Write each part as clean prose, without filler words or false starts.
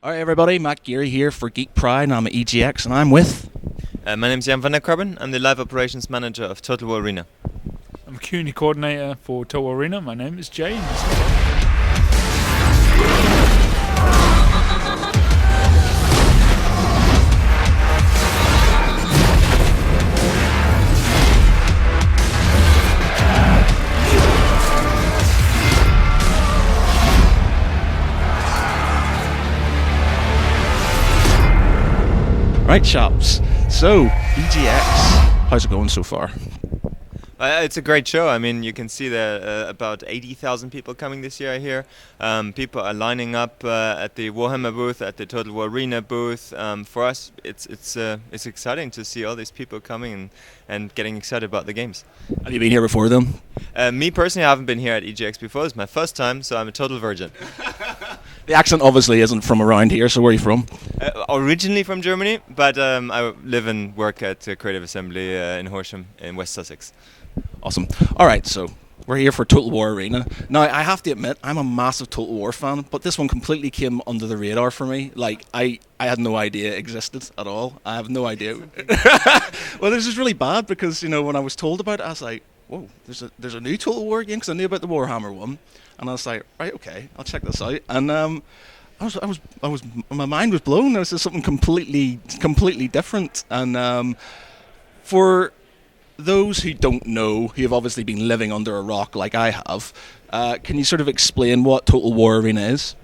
Alright everybody, Matt Geary here for Geek Pride, and I'm at EGX, and I'm with... My name's Jan Van Der Crabben. I'm the Live Operations Manager of Total War Arena. I'm a community coordinator for Total War Arena. My name is James. Right, chaps. So, EGX, how's it going so far? It's a great show. I mean, you can see there about 80,000 people coming this year here. People are lining up at the Warhammer booth, at the Total War Arena booth. For us, it's exciting to see all these people coming and getting excited about the games. Have you been here before then? Me personally, I haven't been here at EGX before. It's my first time, so I'm a total virgin. The accent obviously isn't from around here, so where are you from? Originally from Germany, but I live and work at Creative Assembly in Horsham in West Sussex. Awesome. Alright, so we're here for Total War Arena. Now, I have to admit, I'm a massive Total War fan, but this one completely came under the radar for me. Like, I had no idea it existed at all. I have no idea. Well, this is really bad because, you know, when I was told about it, I was like, whoa, there's a new Total War game, because I knew about the Warhammer one. And I was like, right, okay, I'll check this out. And my mind was blown. This is something completely different. And for those who don't know, who have obviously been living under a rock like I have, can you sort of explain what Total War Arena is?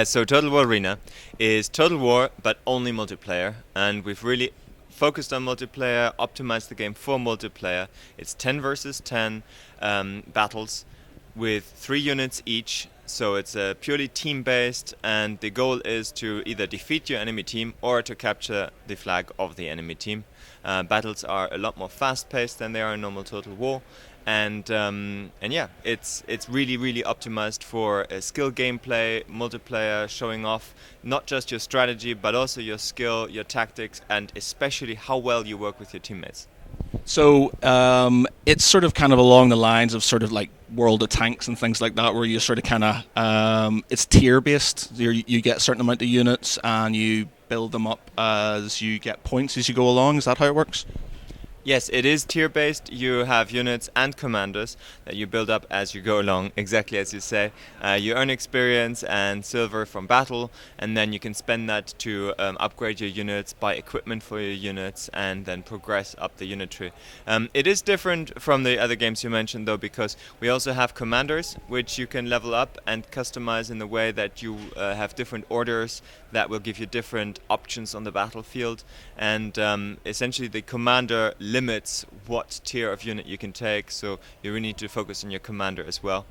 So Total War Arena is Total War, but only multiplayer. And we've really focused on multiplayer, optimized the game for multiplayer. It's 10 versus 10 battles with 3 units each. So it's purely team-based, and the goal is to either defeat your enemy team or to capture the flag of the enemy team. Battles are a lot more fast-paced than they are in normal Total War, and yeah, it's really optimized for skill gameplay, multiplayer, showing off not just your strategy but also your skill, your tactics, and especially how well you work with your teammates. So it's sort of kind of along the lines of sort of like World of Tanks and things like that, where you sort of kind of it's tier based. You get a certain amount of units and you build them up as you get points as you go along. Is that how it works? Yes, it is tier-based. You have units and commanders that you build up as you go along, exactly as you say. You earn experience and silver from battle, and then you can spend that to upgrade your units, buy equipment for your units, and then progress up the unit tree. It is different from the other games you mentioned, though, because we also have commanders, which you can level up and customize in the way that you have different orders that will give you different options on the battlefield. And essentially the commander limits what tier of unit you can take, so you really need to focus on your commander as well.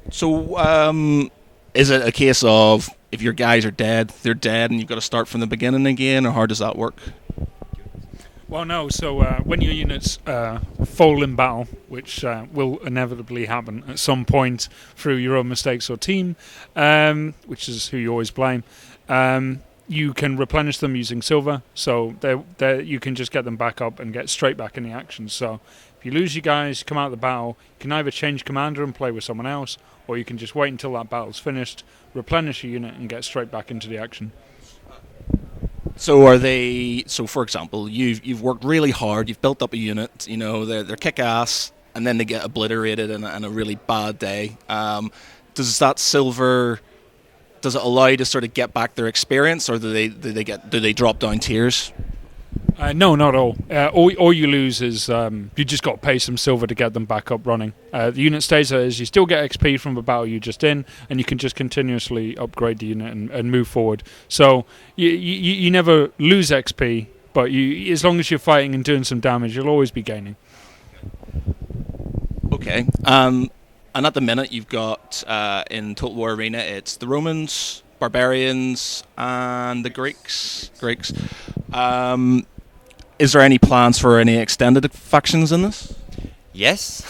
So is it a case of if your guys are dead, they're dead, and you've got to start from the beginning again, or how does that work? Well, no. So when your units fall in battle, which will inevitably happen at some point through your own mistakes or team, which is who you always blame, you can replenish them using silver. So you can just get them back up and get straight back in the action. So if you lose your guys, come out of the battle, you can either change commander and play with someone else, or you can just wait until that battle's finished, replenish your unit, and get straight back into the action. So for example, you've worked really hard, you've built up a unit, you know, they're kick-ass, and then they get obliterated in a really bad day. Does that silver, does it allow you to sort of get back their experience, or do they drop down tiers? No, not all. All you lose is you just got to pay some silver to get them back up running. The unit stays as you still get XP from the battle you just in, and you can just continuously upgrade the unit and move forward. So you never lose XP, but as long as you're fighting and doing some damage, you'll always be gaining. Okay. And at the minute, you've got in Total War Arena, it's the Romans, barbarians, and the Greeks. Is there any plans for any extended factions in this? Yes,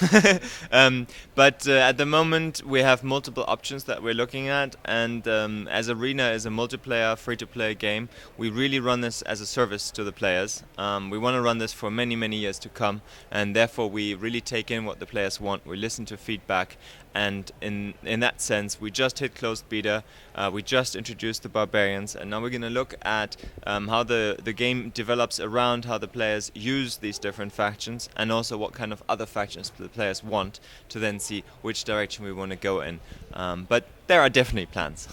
but at the moment we have multiple options that we're looking at, and as Arena is a multiplayer, free-to-play game, we really run this as a service to the players. We want to run this for many years to come, and therefore we really take in what the players want, we listen to feedback, and in that sense, we just hit closed beta. We just introduced the barbarians, and now we're going to look at how the game develops around how the players use these different factions, and also what kind of other factions the players want, to then see which direction we want to go in. But there are definitely plans.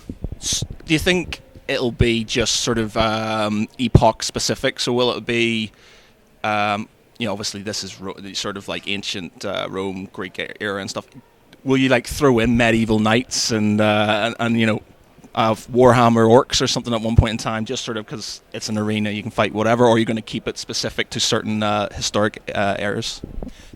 Do you think it'll be just sort of epoch specific? So will it be, obviously this is sort of like ancient Rome, Greek era and stuff. Will you like throw in medieval knights and Warhammer orcs or something at one point in time, just sort of because it's an arena, you can fight whatever, or are you going to keep it specific to certain historic eras?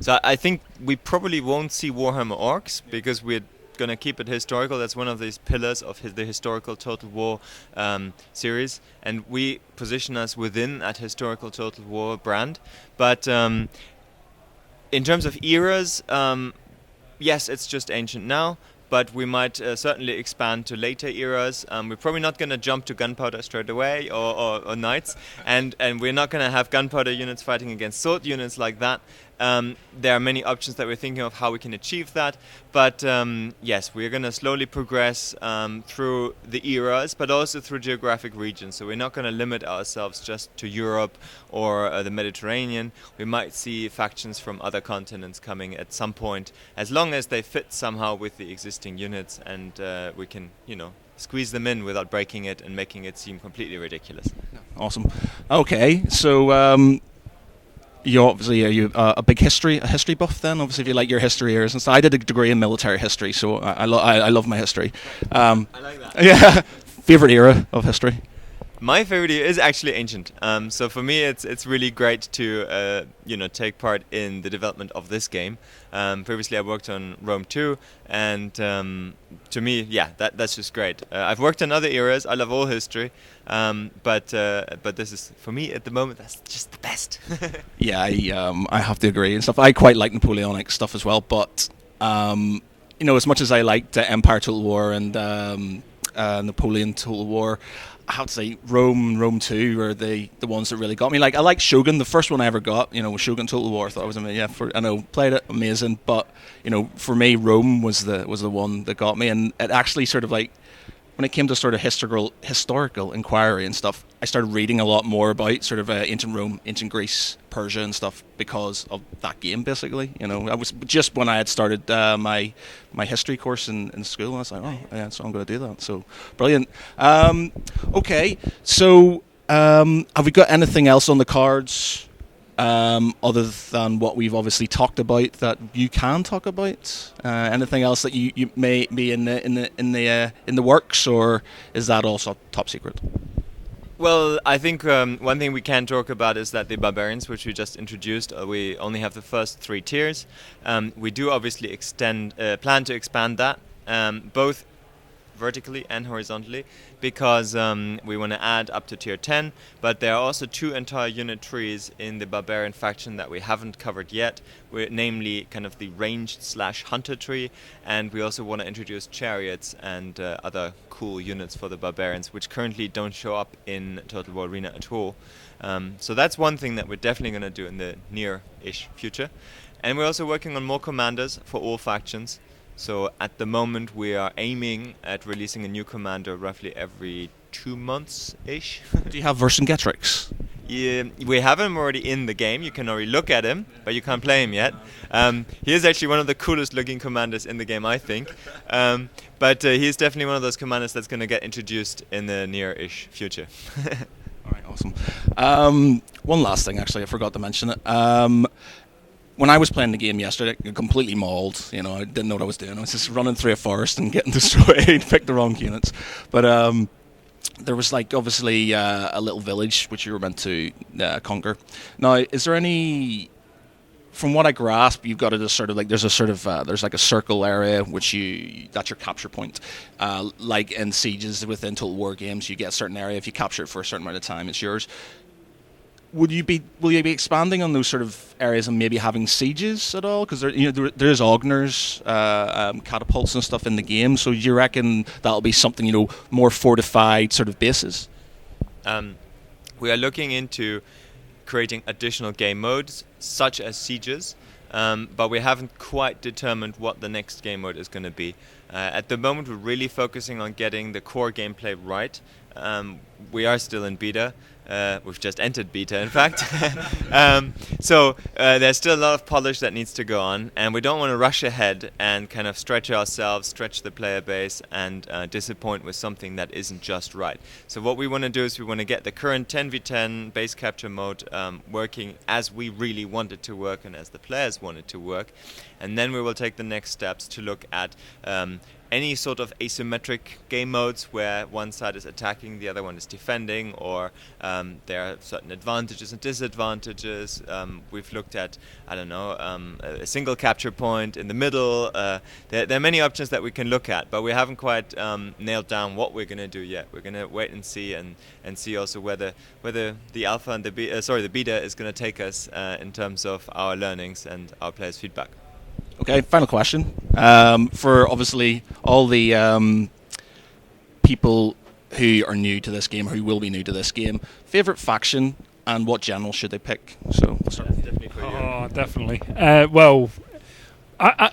So I think we probably won't see Warhammer orcs, because we're going to keep it historical. That's one of these pillars of the historical Total War series, and we position us within that historical Total War brand. But in terms of eras, yes, it's just ancient now, but we might certainly expand to later eras. We're probably not going to jump to gunpowder straight away, or knights, and we're not going to have gunpowder units fighting against sword units like that. There are many options that we're thinking of how we can achieve that, but yes, we're going to slowly progress through the eras, but also through geographic regions. So we're not going to limit ourselves just to Europe or the Mediterranean. We might see factions from other continents coming at some point, as long as they fit somehow with the existing units, and we can, squeeze them in without breaking it and making it seem completely ridiculous. Awesome. Okay, so you obviously, are you a big history buff then? Obviously, if you like your history eras and stuff. I did a degree in military history, so I love my history. I like that. Yeah. Favorite era of history? My favorite is actually ancient. So for me, it's really great to take part in the development of this game. Previously, I worked on Rome 2, and to me, that's just great. I've worked on other eras. I love all history, but this is, for me at the moment, that's just the best. Yeah, I have to agree and stuff. I quite like Napoleonic stuff as well, but as much as I liked Empire Total War and Napoleon Total War, I have to say Rome 2 are the ones that really got me. Like, I like Shogun. The first one I ever got, was Shogun Total War. I thought it was amazing. I know, played it, amazing. But for me, Rome was the one that got me, and it actually sort of like, when it came to sort of historical inquiry and stuff, I started reading a lot more about sort of ancient Rome, ancient Greece, Persia and stuff because of that game, basically. I was just when I had started my history course in school, I was like, oh, yeah, so I'm going to do that. So, brilliant. Okay, so have we got anything else on the cards other than what we've obviously talked about that you can talk about? Anything else that you may be in the works, or is that also top secret? Well, I think one thing we can talk about is that the barbarians, which we just introduced, we only have the first 3 tiers. We do obviously plan to expand that, both vertically and horizontally, because we want to add up to tier 10, but there are also 2 entire unit trees in the barbarian faction that we haven't covered yet, namely kind of the ranged/hunter tree, and we also want to introduce chariots and other cool units for the barbarians, which currently don't show up in Total War Arena at all. So that's one thing that we're definitely going to do in the near-ish future. And we're also working on more commanders for all factions. So at the moment we are aiming at releasing a new commander roughly every 2 months-ish. Do you have Vercingetorix? Yeah, we have him already in the game. You can already look at him, but you can't play him yet. He is actually one of the coolest looking commanders in the game, I think. But he's definitely one of those commanders that's going to get introduced in the near-ish future. All right, awesome. One last thing, actually, I forgot to mention it. When I was playing the game yesterday, completely mauled. I didn't know what I was doing. I was just running through a forest and getting destroyed, picked the wrong units. But there was obviously a little village which you were meant to conquer. Now, is there any? From what I grasp, you've got to just sort of there's like a circle area that's your capture point. Like in sieges within Total War games, you get a certain area. If you capture it for a certain amount of time, it's yours. Will you be expanding on those sort of areas and maybe having sieges at all? Because there's Augners, catapults and stuff in the game. So do you reckon that'll be something more fortified sort of bases? We are looking into creating additional game modes such as sieges. but we haven't quite determined what the next game mode is going to be. At the moment, we're really focusing on getting the core gameplay right. We are still in beta. We've just entered beta, in fact. So there's still a lot of polish that needs to go on, and we don't want to rush ahead and kind of stretch ourselves, stretch the player base, and disappoint with something that isn't just right. So what we want to do is we want to get the current 10v10 base capture mode working as we really want it to work and as the players want it to work, and then we will take the next steps to look at any sort of asymmetric game modes where one side is attacking, the other one is defending, or there are certain advantages and disadvantages. We've looked at, I don't know, a single capture point in the middle. There are many options that we can look at, but we haven't quite nailed down what we're going to do yet. We're going to wait and see, and see also whether the alpha and the beta is going to take us in terms of our learnings and our players' feedback. Okay, final question. For obviously all the people who are new to this game, who will be new to this game, favorite faction and what general should they pick? So we'll start. Definitely for you. Oh, definitely. Well,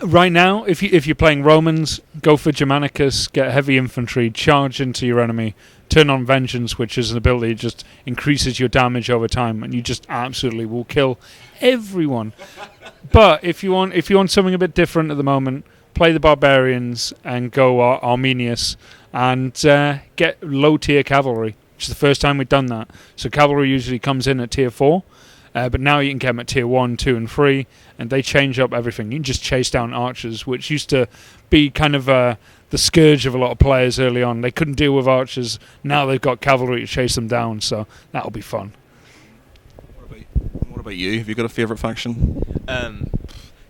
right now, if you're playing Romans, go for Germanicus, get heavy infantry, charge into your enemy, turn on Vengeance, which is an ability that just increases your damage over time, and you just absolutely will kill everyone. But if you want something a bit different at the moment, play the Barbarians and go Arminius and get low tier cavalry, which is the first time we've done that. So cavalry usually comes in at tier 4, but now you can get them at tier 1, 2 and 3, and they change up everything. You can just chase down archers, which used to be kind of the scourge of a lot of players early on. They couldn't deal with archers. Now they've got cavalry to chase them down, so that'll be fun. What about you? Have you got a favourite faction?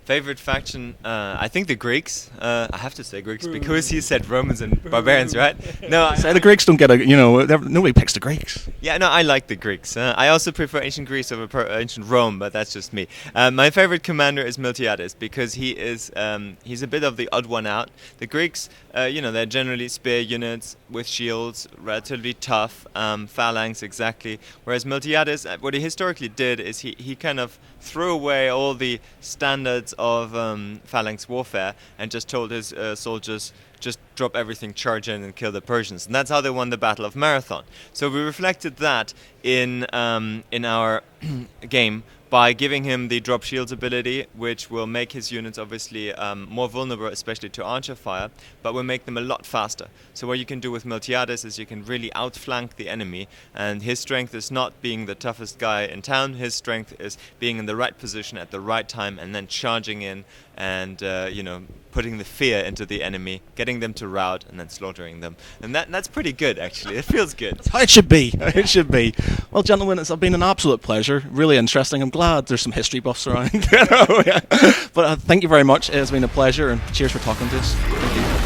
Favorite faction? I think the Greeks. I have to say Greeks because you said Romans and Barbarians, right? No, Say the Greeks don't get nobody picks the Greeks. Yeah, no, I like the Greeks. I also prefer ancient Greece over ancient Rome, but that's just me. My favorite commander is Miltiades because he's a bit of the odd one out. The Greeks, they're generally spear units with shields, relatively tough, phalanx exactly. Whereas Miltiades, what he historically did is he kind of threw away all the standards of phalanx warfare and just told his soldiers, just drop everything, charge in and kill the Persians. And that's how they won the Battle of Marathon. So we reflected that in our game by giving him the drop shields ability, which will make his units obviously more vulnerable, especially to archer fire, but will make them a lot faster. So what you can do with Miltiades is you can really outflank the enemy, and his strength is not being the toughest guy in town. His strength is being in the right position at the right time and then charging in and putting the fear into the enemy, getting them to rout and then slaughtering them. And that's pretty good, actually. It feels good. That's how it should be. It should be. Well, gentlemen, it's been an absolute pleasure. Really interesting. I'm glad there's some history buffs around. But thank you very much. It's been a pleasure, and cheers for talking to us. Thank you.